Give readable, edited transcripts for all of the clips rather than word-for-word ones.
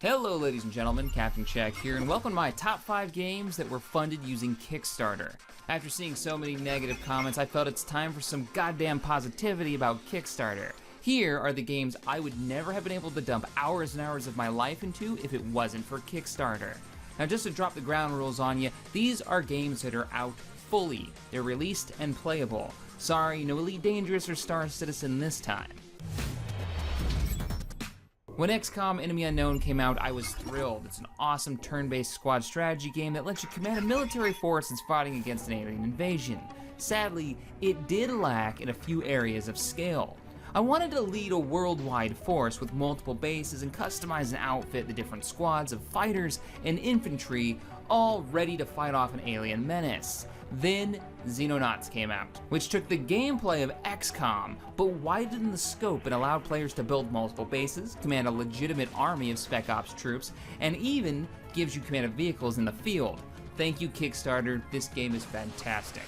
Hello ladies and gentlemen, CaptainShack here, and welcome to my top 5 games that were funded using Kickstarter. After seeing so many negative comments, I felt it's time for some goddamn positivity about Kickstarter. Here are the games I would never have been able to dump hours and hours of my life into if it wasn't for Kickstarter. Now just to drop the ground rules on you, these are games that are out fully. They're released and playable. Sorry, no Elite Dangerous or Star Citizen this time. When XCOM Enemy Unknown came out, I was thrilled. It's an awesome turn-based squad strategy game that lets you command a military force that's fighting against an alien invasion. Sadly, it did lack in a few areas of scale. I wanted to lead a worldwide force with multiple bases and customize and outfit the different squads of fighters and infantry, all ready to fight off an alien menace. Then Xenonauts came out, which took the gameplay of XCOM, but widened the scope and allowed players to build multiple bases, command a legitimate army of Spec Ops troops, and even gives you command of vehicles in the field. Thank you, Kickstarter, this game is fantastic.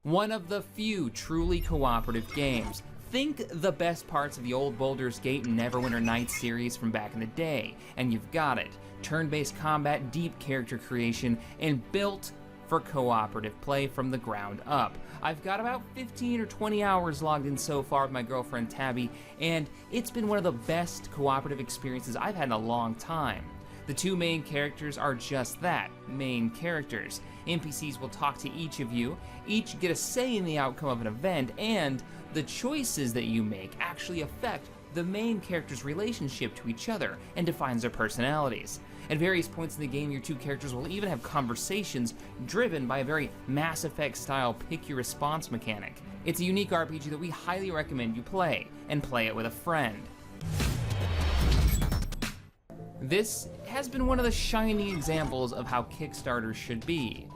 One of the few truly cooperative games. Think the best parts of the old Baldur's Gate and Neverwinter Nights series from back in the day, and you've got it. Turn-based combat, deep character creation, and built for cooperative play from the ground up. I've got about 15 or 20 hours logged in so far with my girlfriend Tabby, and it's been one of the best cooperative experiences I've had in a long time. The two main characters are just that, main characters. NPCs will talk to each of you, each get a say in the outcome of an event, and the choices that you make actually affect the main character's relationship to each other and defines their personalities. At various points in the game, your two characters will even have conversations driven by a very Mass Effect style pick your response mechanic. It's a unique RPG that we highly recommend you play, and play it with a friend. This has been one of the shining examples of how Kickstarter should be.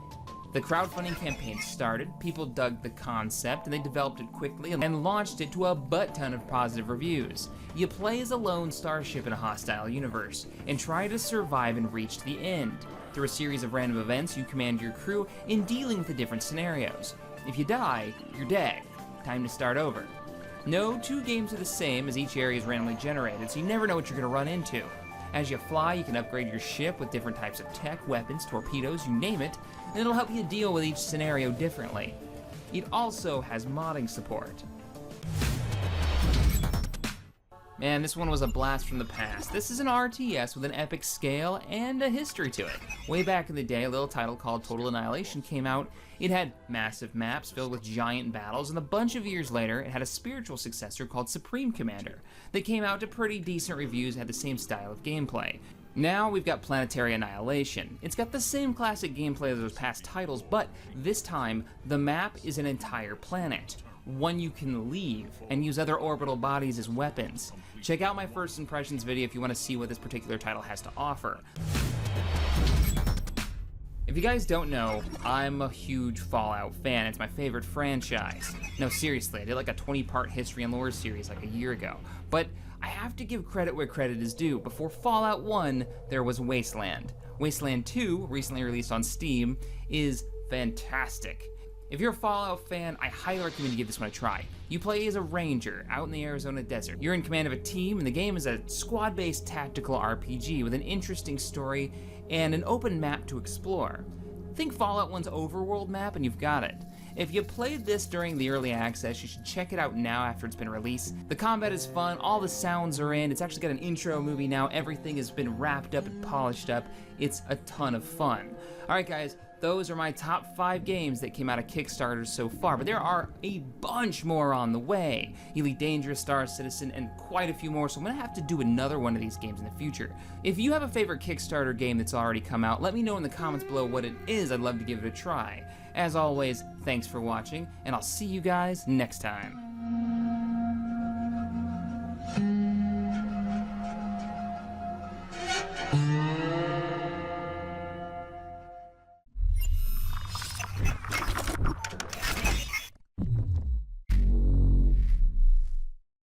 The crowdfunding campaign started, people dug the concept, and they developed it quickly and launched it to a butt-ton of positive reviews. You play as a lone starship in a hostile universe, and try to survive and reach the end. Through a series of random events, you command your crew in dealing with the different scenarios. If you die, you're dead. Time to start over. No two games are the same, as each area is randomly generated, so you never know what you're going to run into. As you fly, you can upgrade your ship with different types of tech, weapons, torpedoes, you name it, and it'll help you deal with each scenario differently. It also has modding support. Man, this one was a blast from the past. This is an RTS with an epic scale and a history to it. Way back in the day, a little title called Total Annihilation came out. It had massive maps filled with giant battles, and a bunch of years later, it had a spiritual successor called Supreme Commander that came out to pretty decent reviews and had the same style of gameplay. Now we've got Planetary Annihilation. It's got the same classic gameplay as those past titles, but this time, the map is an entire planet. One you can leave, and use other orbital bodies as weapons. Check out my first impressions video if you want to see what this particular title has to offer. If you guys don't know, I'm a huge Fallout fan. It's my favorite franchise. No, seriously, I did like a 20-part history and lore series like a year ago. But I have to give credit where credit is due. Before Fallout 1, there was Wasteland. Wasteland 2, recently released on Steam, is fantastic. If you're a Fallout fan, I highly recommend you give this one a try. You play as a ranger out in the Arizona desert. You're in command of a team, and the game is a squad-based tactical RPG with an interesting story and an open map to explore. Think Fallout 1's overworld map and you've got it. If you played this during the early access, you should check it out now after it's been released. The combat is fun, all the sounds are in, it's actually got an intro movie now, everything has been wrapped up and polished up. It's a ton of fun. Alright guys, those are my top 5 games that came out of Kickstarter so far, but there are a bunch more on the way. Elite Dangerous, Star Citizen, and quite a few more, so I'm gonna have to do another one of these games in the future. If you have a favorite Kickstarter game that's already come out, let me know in the comments below what it is. I'd love to give it a try. As always, thanks for watching, and I'll see you guys next time.